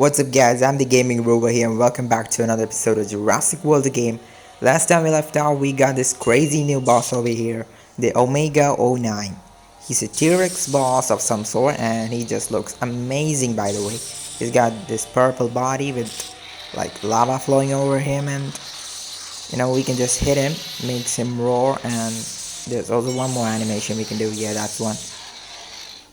What's up guys, I'm the Gaming Rover here and welcome back to another episode of Jurassic World the game. Last time we left out we got this crazy new boss over here, the Omega 09. He's a T-Rex boss of some sort and he just looks amazing by the way. He's got this purple body with like lava flowing over him and we can just hit him, makes him roar, and there's also one more animation we can do. Yeah, that's one.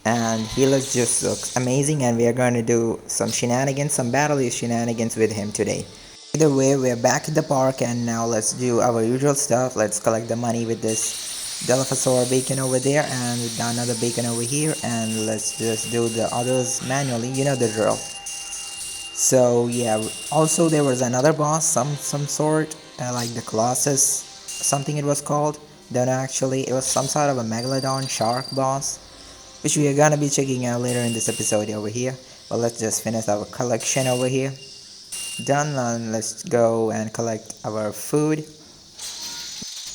And just looks amazing and we are going to do some shenanigans, some battle shenanigans with him today. Either way, we're back at the park and now let's do our usual stuff. Let's collect the money with this Dilophosaur beacon over there and we got another beacon over here, and let's just do the others manually, you know the drill. So yeah, also there was another boss, some sort, like the Colossus, something it was called. Don't know actually, it was some sort of a Megalodon shark boss, which we are gonna be checking out later in this episode over here. But let's just finish our collection over here. Done, and let's go and collect our food.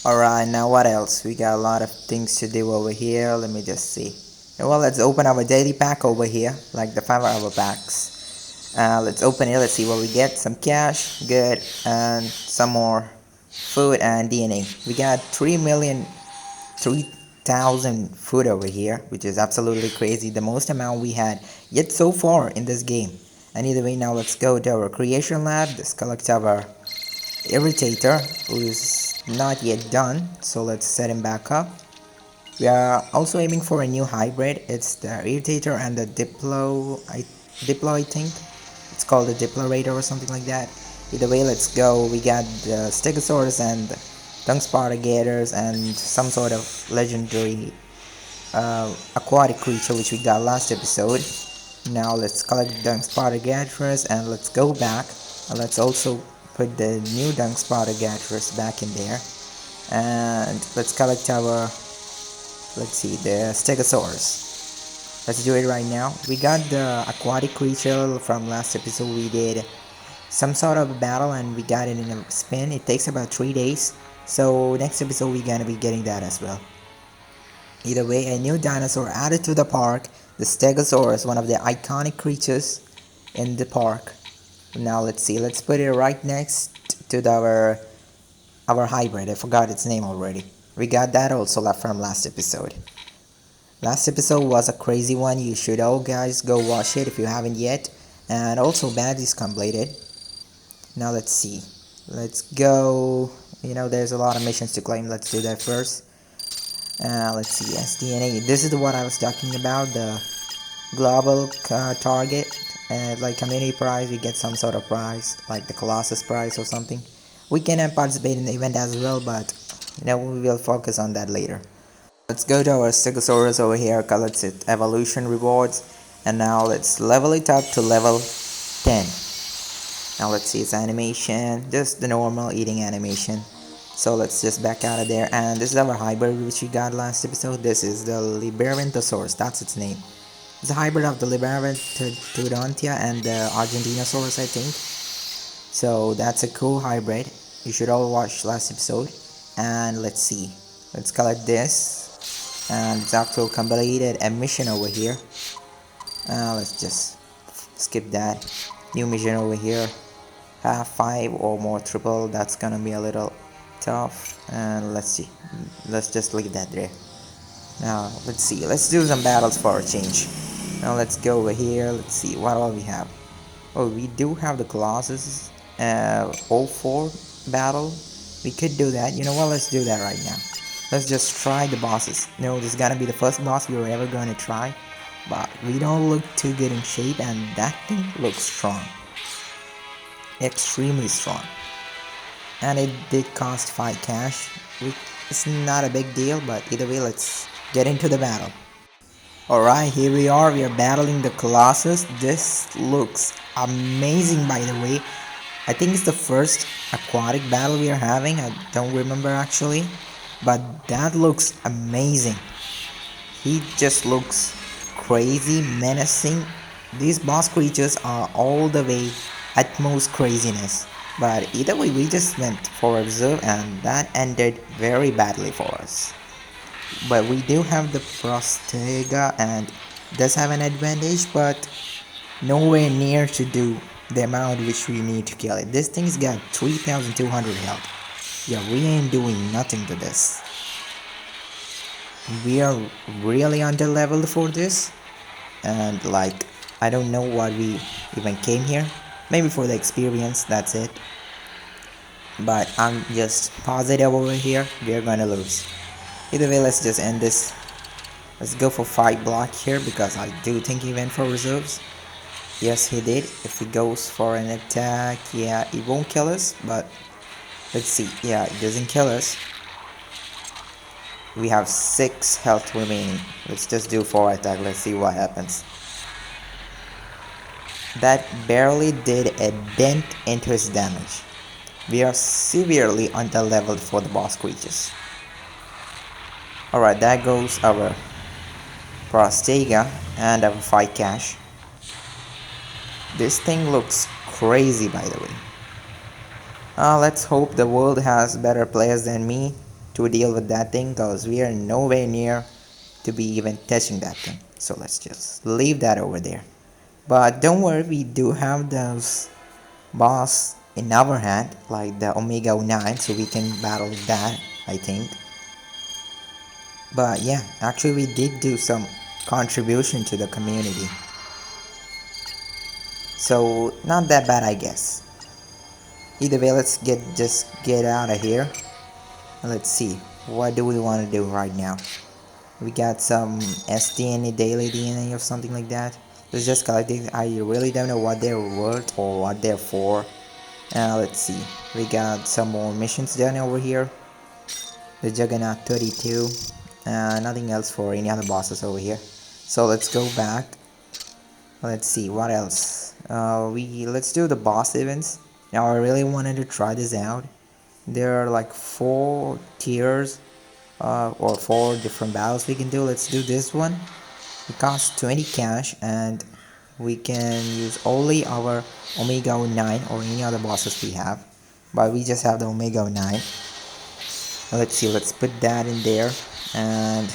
Alright, now what else? We got a lot of things to do over here. Let me just see. Well, let's open our daily pack over here, like the 5-hour packs. Let's open it, let's see what we get. Some cash, good, and some more food and DNA. We got 3,000 food over here, which is absolutely crazy, the most amount we had yet so far in this game. And either way, now let's go to our creation lab. Let's collect our irritator, who is not yet done, so let's set him back up. We are also aiming for a new hybrid. It's the irritator and the Diplo, I think it's called the Diplorator or something like that. Either way, let's go. We got the Stegosaurus and Dunkspartagators and some sort of legendary aquatic creature which we got last episode. Now let's collect Dunkspartagators and let's go back, and let's also put the new Dunkspartagators back in there, and let's collect our, let's see, the Stegosaurus. Let's do it right now. We got the aquatic creature from last episode. We did some sort of battle and we got it in a spin. It takes about 3 days, so next episode we're gonna be getting that as well. Either way, a new dinosaur added to the park, the Stegosaurus, one of the iconic creatures in the park. Now let's see, let's put it right next to our hybrid. I forgot its name already. We got that also left from last episode. Last episode was a crazy one. You should all guys go watch it if you haven't yet. And also badges completed. Now let's see. Let's go. There's a lot of missions to claim. Let's do that first. Let's see, SDNA. This is what I was talking about, the global target. Like community prize, we get some sort of prize, like the Colossus prize or something. We can participate in the event as well, but we will focus on that later. Let's go to our Stegosaurus over here, collect its evolution rewards, and now let's level it up to level 10. Now let's see its animation, just the normal eating animation. So let's just back out of there, and this is our hybrid which we got last episode. This is the Liberantosaurus, that's its name. It's a hybrid of the Liberantosaurus and the Argentinosaurus, I think. So that's a cool hybrid. You should all watch last episode. And let's see. Let's collect this. And it's after completed a mission over here. Let's just skip that. New mission over here. Have 5 or more triple. That's gonna be a little tough. And let's see. Let's just leave that there. Now let's see. Let's do some battles for a change. Now let's go over here. Let's see what all we have. Oh, we do have the Colossus 04 battle. We could do that. You know what? Let's do that right now. Let's just try the bosses. This is gonna be the first boss we were ever gonna try. But we don't look too good in shape, and that thing looks strong. Extremely strong. And it did cost 5 cash. It's not a big deal, but either way, let's get into the battle. Alright, here we are battling the Colossus. This looks amazing by the way. I think it's the first aquatic battle we are having. I don't remember actually. But that looks amazing. He just looks crazy, menacing. These boss creatures are all the way utmost craziness. But either way, we just went for a reserve and that ended very badly for us. But we do have the Prostega and does have an advantage, but nowhere near to do the amount which we need to kill it. This thing's got 3,200 health. Yeah, we ain't doing nothing to this. We are really under leveled for this, and like I don't know what we even came here. Maybe for the experience, that's it. But I'm just positive over here we're gonna lose. Either way, let's just end this. Let's go for 5 block here because I do think he went for reserves. Yes, he did. If he goes for an attack, yeah, it won't kill us, but let's see. Yeah, it doesn't kill us. We have 6 health remaining. Let's just do 4 attack. Let's see what happens. That barely did a dent into his damage. We are severely underleveled for the boss creatures. Alright, that goes our Prostega and our 5 cash. This thing looks crazy, by the way. Let's hope the world has better players than me to deal with that thing, because we are nowhere near to be even touching that thing. So let's just leave that over there. But don't worry, we do have those boss in our hand, like the Omega 09, so we can battle that, I think. But yeah, actually we did do some contribution to the community. So not that bad, I guess. Either way, let's just get out of here. Let's see, what do we want to do right now? We got some SDNA, daily DNA or something like that. Let's just collect it. I really don't know what they're worth or what they're for. Let's see, we got some more missions done over here. The Juggernaut 32. Nothing else for any other bosses over here. So let's go back. Let's see what else. Let's do the boss events. Now I really wanted to try this out. There are like 4 tiers or 4 different battles we can do. Let's do this one. It costs 20 cash and we can use only our Omega 09 or any other bosses we have. But we just have the Omega 09. Let's see, let's put that in there. And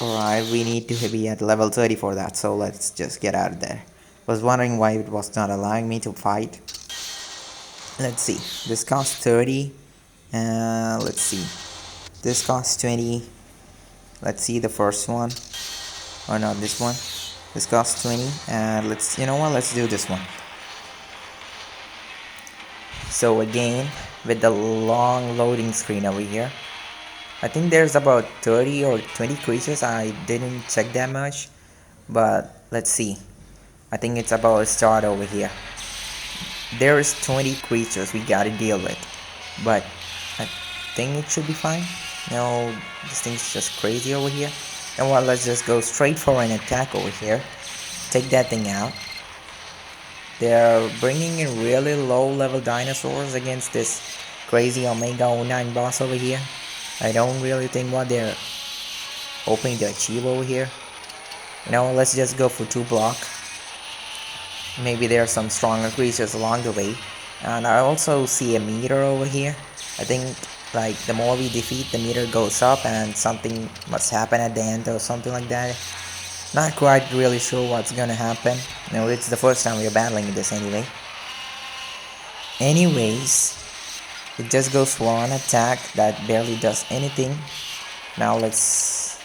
alright, we need to be at level 30 for that, so let's just get out of there. Was wondering why it was not allowing me to fight. Let's see, this costs 30. Let's see, this costs 20. Let's see the first one, or not this one. This costs 20, and you know what, let's do this one. So again, with the long loading screen over here, I think there's about 30 or 20 creatures. I didn't check that much, but let's see. I think it's about to start over here. There's 20 creatures we gotta deal with, but I think it should be fine. No, this thing's just crazy over here. And well, let's just go straight for an attack over here. Take that thing out. They're bringing in really low level dinosaurs against this crazy Omega 09 boss over here. I don't really think what they're hoping to achieve over here. You know, let's just go for 2 block. Maybe there are some stronger creatures along the way. And I also see a meter over here. I think like the more we defeat, the meter goes up and something must happen at the end or something like that. Not quite really sure what's gonna happen. You know, it's the first time we're battling this anyway. Anyways, it just goes for one attack that barely does anything. Now let's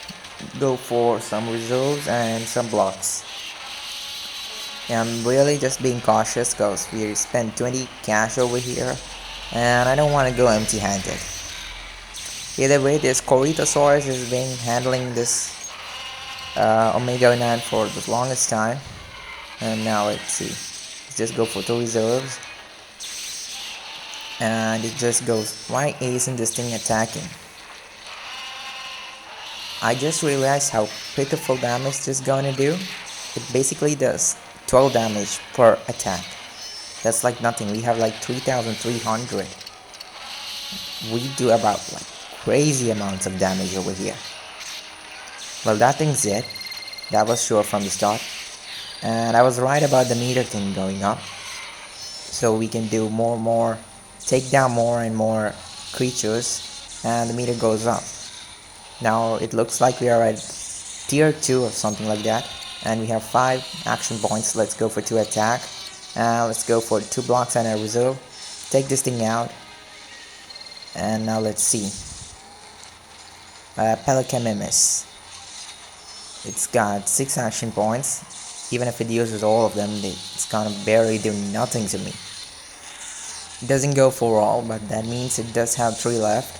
go for some reserves and some blocks. I'm really just being cautious because we spent 20 cash over here and I don't want to go empty-handed. Either way, this Corythosaurus has been handling this Omega 09 for the longest time. And now let's see, let's just go for 2 reserves. And it just goes, why isn't this thing attacking? I just realized how pitiful damage this is gonna do. It basically does 12 damage per attack. That's like nothing. We have like 3,300. We do about like crazy amounts of damage over here. Well, that thing's it. That was sure from the start. And I was right about the meter thing going up. So we can do more, take down more and more creatures, and the meter goes up. Now it looks like we are at tier 2 or something like that. And we have 5 action points. Let's go for 2 attack. Let's go for 2 blocks and a reserve. Take this thing out. And now let's see. Pelican Mimes. It's got 6 action points. Even if it uses all of them, it's gonna barely do nothing to me. It doesn't go for all, but that means it does have 3 left.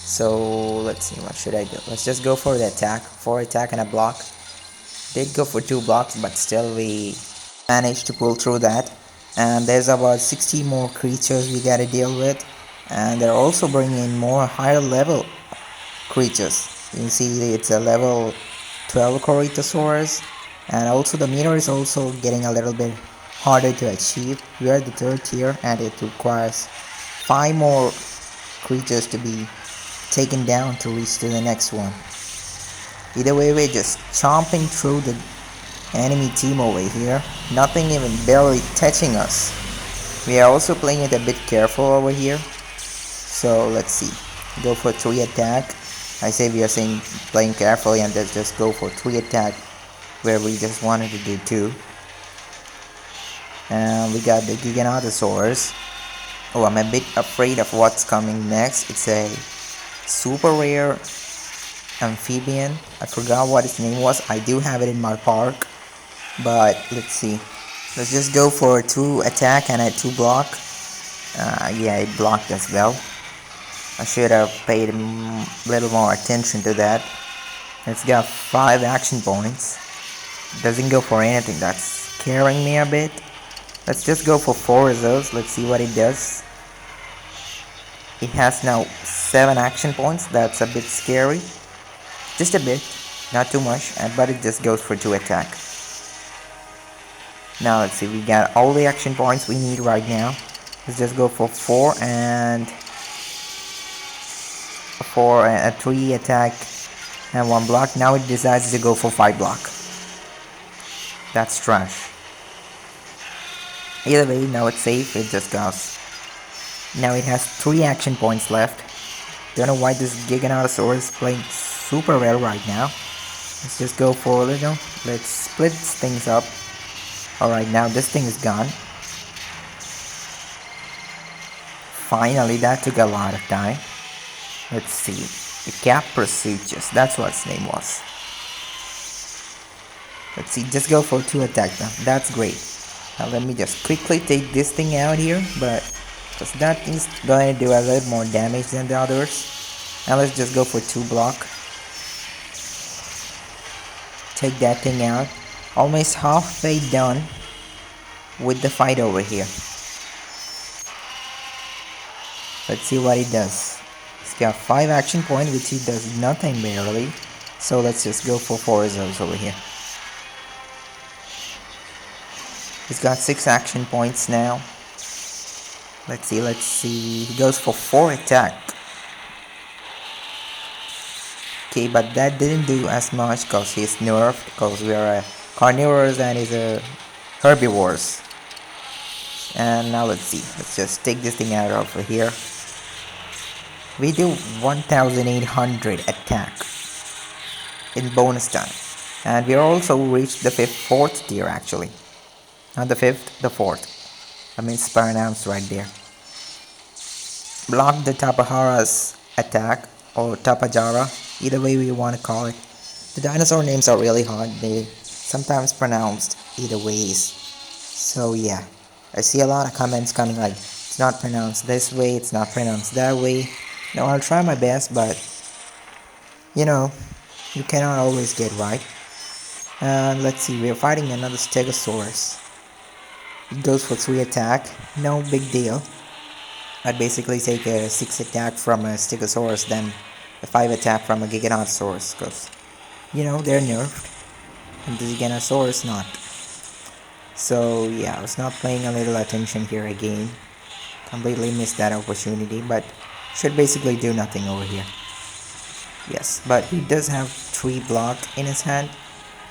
So let's see, what should I do? Let's just go for the attack. 4 attack and a block. Did go for 2 blocks, but still we managed to pull through that. And there's about 60 more creatures we gotta deal with. And they're also bringing in more higher level creatures. You can see it's a level 12 Coritosaurus. And also the meter is also getting a little bit harder to achieve. We are the 3rd tier and it requires 5 more creatures to be taken down to reach to the next one. Either way, we're just chomping through the enemy team over here. Nothing even barely touching us. We are also playing it a bit careful over here. So let's see. Go for 3 attack. I say we are saying playing carefully, and let's just go for 3 attack where we just wanted to do 2. And we got the Giganotosaurus. Oh, I'm a bit afraid of what's coming next. It's a super rare amphibian. I forgot what its name was. I do have it in my park. But let's see. Let's just go for 2 attack and a 2 block. Yeah, it blocked as well. I should have paid a little more attention to that. It's got 5 action points. Doesn't go for anything. That's scaring me a bit. Let's just go for 4 reserves. Let's see what it does. It has now 7 action points. That's a bit scary. Just a bit. Not too much. But it just goes for 2 attack. Now let's see. We got all the action points we need right now. Let's just go for 4 and 3 attack and 1 block. Now it decides to go for 5 block. That's trash. Either way, now it's safe. It just goes. Now it has 3 action points left. Don't know why this Giganotosaurus is playing super well right now. Let's just go for a little. Let's split things up. Alright, now this thing is gone. Finally, that took a lot of time. Let's see. The Capricious, that's what its name was. Let's see, just go for 2 attack now. That's great. Now let me just quickly take this thing out here, but because that thing's going to do a little more damage than the others. Now let's just go for 2 block. Take that thing out. Almost halfway done with the fight over here. Let's see what it does. It's got 5 action points, which it does nothing barely. So let's just go for 4 reserves over here. It's got 6 action points now. Let's see. He goes for 4 attack. Okay, but that didn't do as much because he's nerfed, because we are a carnivores and he's a herbivores. And now let's see. Let's just take this thing out over here. We do 1800 attack in bonus time. And we also reached the 4th tier actually. Not the 5th, the 4th. I mean, it's pronounced right there. Block the Tapajara's attack, or Tapajara, either way we want to call it. The dinosaur names are really hard. They sometimes pronounced either ways. So yeah, I see a lot of comments coming like, it's not pronounced this way, it's not pronounced that way. No, I'll try my best, but you know, you cannot always get right. And let's see, we're fighting another Stegosaurus. It goes for 3 attack, no big deal. I'd basically take a 6 attack from a Stegosaurus than a 5 attack from a Giganotosaurus, because, you know, they're nerfed, and the Giganotosaurus not. So yeah, I was not paying a little attention here again. Completely missed that opportunity, but should basically do nothing over here. Yes, but he does have 3 block in his hand,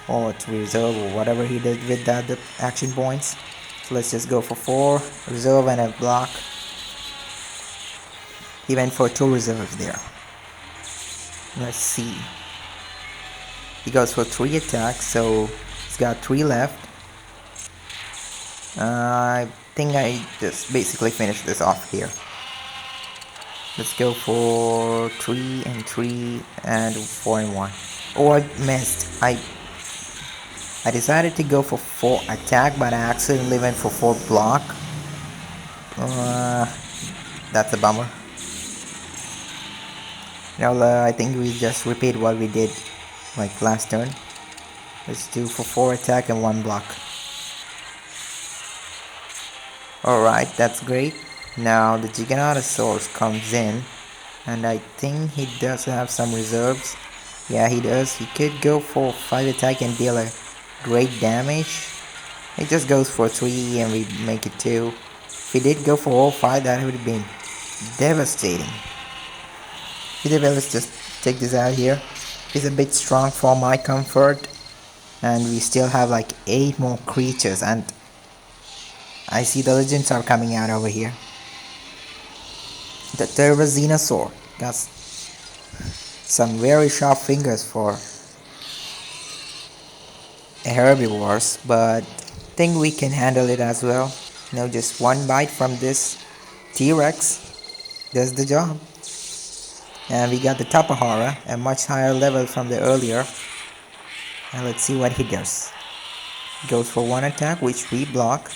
or 3 reserve, or whatever he did with the action points. So let's just go for 4 reserve and a block. He went for 2 reserves there. Let's see. He goes for 3 attacks, so he's got 3 left. I think I just basically finished this off here. Let's go for 3 and 3 and 4 and 1. Oh, I missed. I decided to go for 4 attack, but I accidentally went for 4 block. That's a bummer. Now I think we just repeat what we did like last turn. Let's do for 4 attack and 1 block. Alright, that's great. Now the Giganotosaurus comes in, and I think he does have some reserves. Yeah, he does. He could go for 5 attack and deal a great damage. He just goes for 3 and we make it 2. If he did go for all 5, that would have been devastating. Either way, let's just take this out here. He's a bit strong for my comfort, and we still have like 8 more creatures, and I see the legends are coming out over here. The Jurrasic got some very sharp fingers for herbivores, but I think we can handle it as well. Just 1 bite from this T-Rex does the job. And we got the Tapahara, a much higher level from the earlier. And let's see what he does. Goes for 1 attack, which we block.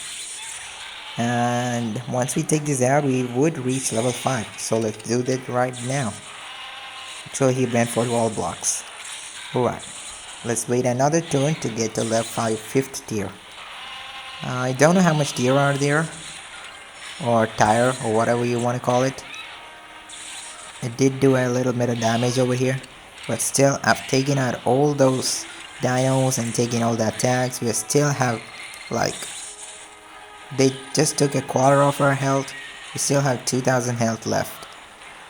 And once we take this out, we would reach level 5. So let's do that right now. Actually, he went for all blocks. Alright, let's wait another turn to get to level 5, 5th tier. I don't know how much tier are there, or tire, or whatever you want to call it. It did do a little bit of damage over here, but still, I've taken out all those dinos and taken all the attacks. We still have, like, they just took a quarter of our health. We still have 2000 health left.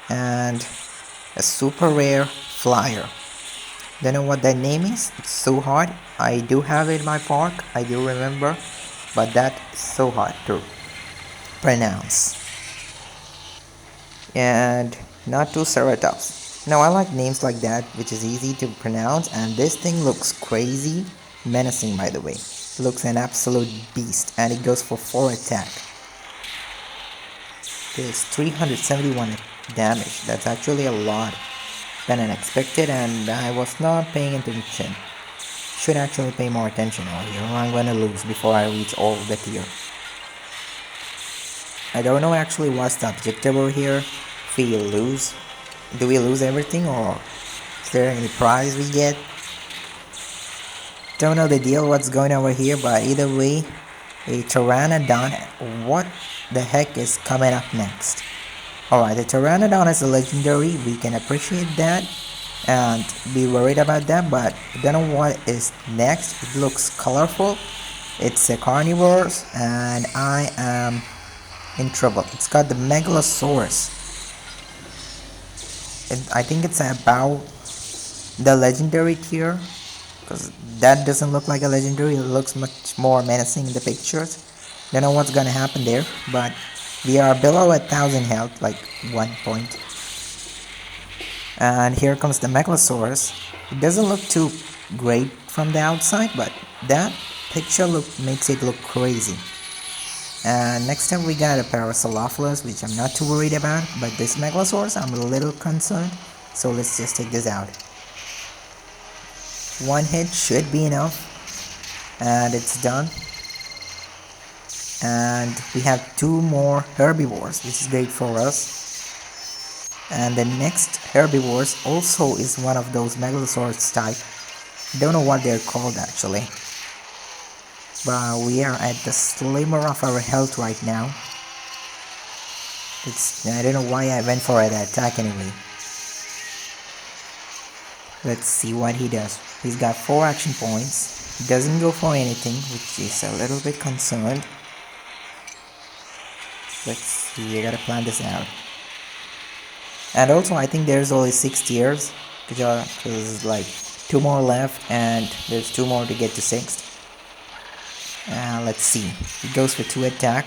And a super rare flyer. Don't know what that name is. It's so hard. I do have it in my park, I do remember, but that's so hard to pronounce. And not two Ceratops. Now I like names like that, which is easy to pronounce, and this thing looks crazy menacing, by the way. It looks an absolute beast, and it goes for 4 attack. There's 371 damage. That's actually a lot than unexpected, and I was not paying attention. Should actually pay more attention over here, or I'm gonna lose before I reach all the tier. I don't know actually what's the objective over here. If we lose, do we lose everything, or is there any prize we get? Don't know the deal what's going over here, but either way, a Pteranodon. What the heck is coming up next? Alright, the Pteranodon is a legendary. We can appreciate that and be worried about that, but I don't know what is next. It looks colorful. It's a carnivore, and I am in trouble. It's got the Megalosaurus. I think it's about the legendary tier, because that doesn't look like a legendary. It looks much more menacing in the pictures. Don't know what's gonna happen there, but we are below 1000 health, like 1 point. And here comes the Megalosaurus. It doesn't look too great from the outside, but that picture makes it look crazy. And next up we got a Parasaurolophus, which I'm not too worried about, but this Megalosaurus I'm a little concerned, so let's just take this out. 1 hit should be enough, and it's done. And we have 2 more herbivores, which is great for us. And the next herbivores also is one of those Megalosaurus type. Don't know what they're called actually. But we are at the slimmer of our health right now. I don't know why I went for that attack anyway. Let's see what he does. He's got 4 action points. He doesn't go for anything, which is a little bit concerned. Let's see, I gotta plan this out. And also I think there's only 6 tiers, because like 2 more left and there's 2 more to get to 6th. Let's see, he goes for 2 attack.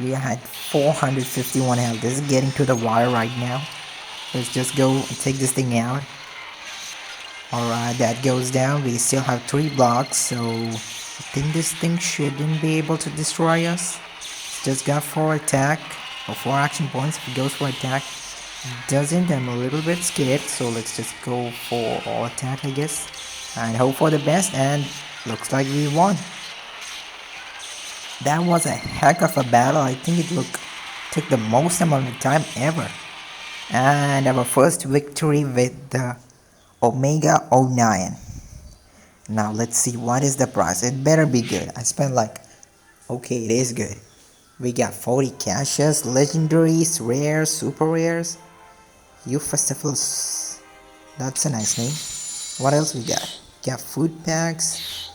We had 451 health. This is getting to the wire right now. Let's just go and take this thing out. Alright, that goes down. We still have 3 blocks, so I think this thing shouldn't be able to destroy us. It's just got 4 attack, or 4 action points. If it goes for attack, doesn't, I'm a little bit scared, so let's just go for all attack, I guess. And hope for the best, and looks like we won. That was a heck of a battle. I think took the most amount of time ever. And our first victory with the Omega 09. Now let's see what is the price. It better be good. I spent like, okay, it is good. We got 40 caches, legendaries, rares, super rares, youth festivals. That's a nice name. What else we got? Got food packs.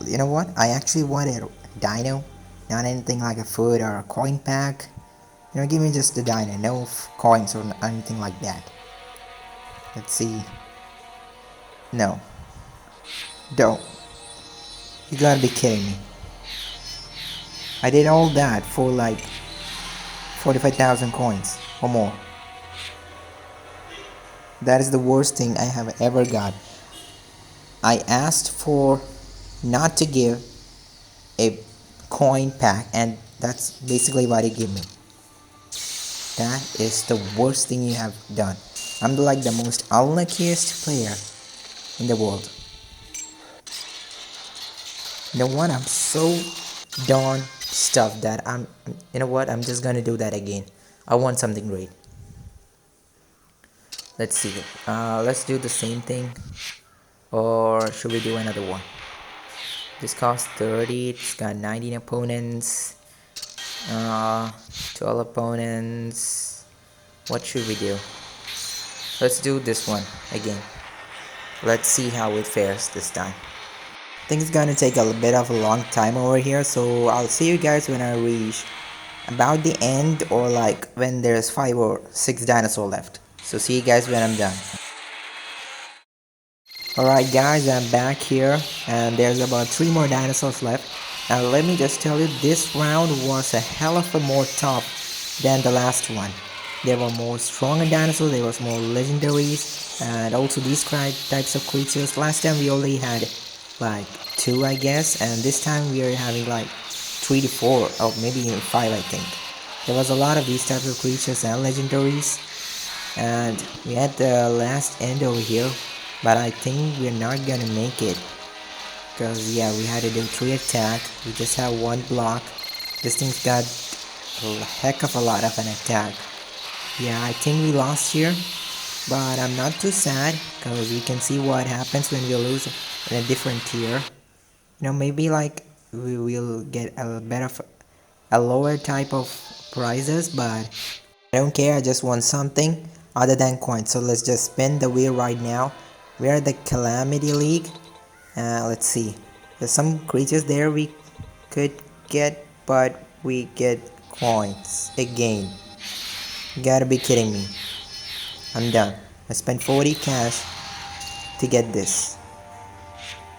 You know what? I actually wanted a dino, not anything like a food or a coin pack. You know, give me just the dino, no coins or anything like that. Let's see. No. Don't. You gotta be kidding me. I did all that for like 45,000 coins or more. That is the worst thing I have ever got. I asked for not to give a coin pack, and that's basically what he gave me. That is the worst thing you have done. I'm like the most unluckiest player in the world. You know what? I'm so darn stuffed that you know what? I'm just gonna do that again. I want something great. Let's see. Let's do the same thing, or should we do another one? This costs 30. It's got 19 opponents. 12 opponents. What should we do? Let's do this one again. Let's see how it fares this time. I think it's gonna take a bit of a long time over here, so I'll see you guys when I reach about the end, or like when there's 5 or 6 dinosaurs left. So see you guys when I'm done. Alright guys, I'm back here and there's about 3 more dinosaurs left. Now let me just tell you, this round was a hell of a more tough than the last one. There were more stronger dinosaurs, there was more legendaries, and also these types of creatures. Last time we only had like 2 I guess, and this time we are having like 3 to 4 or maybe even 5 I think. There was a lot of these types of creatures and legendaries, and we had the last end over here, but I think we're not gonna make it, because yeah, we had to do 3 attack. We just have 1 block. This thing's got a heck of a lot of an attack. Yeah, I think we lost here, but I'm not too sad, because we can see what happens when we lose in a different tier. You know, maybe like we will get a better, a lower type of prizes, but I don't care. I just want something other than coins. So let's just spin the wheel right now. We are the Calamity League. Let's see. There's some creatures there we could get, but we get coins again. You gotta be kidding me. I'm done. I spent 40 cash to get this.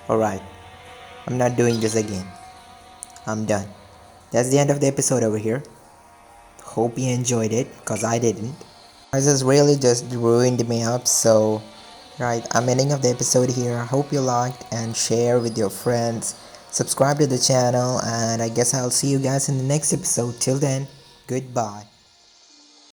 Alright. I'm not doing this again. I'm done. That's the end of the episode over here. Hope you enjoyed it, because I didn't. This really just ruined me up, so right, I'm ending of the episode here. I hope you liked, and share with your friends. Subscribe to the channel, and I guess I'll see you guys in the next episode. Till then, goodbye.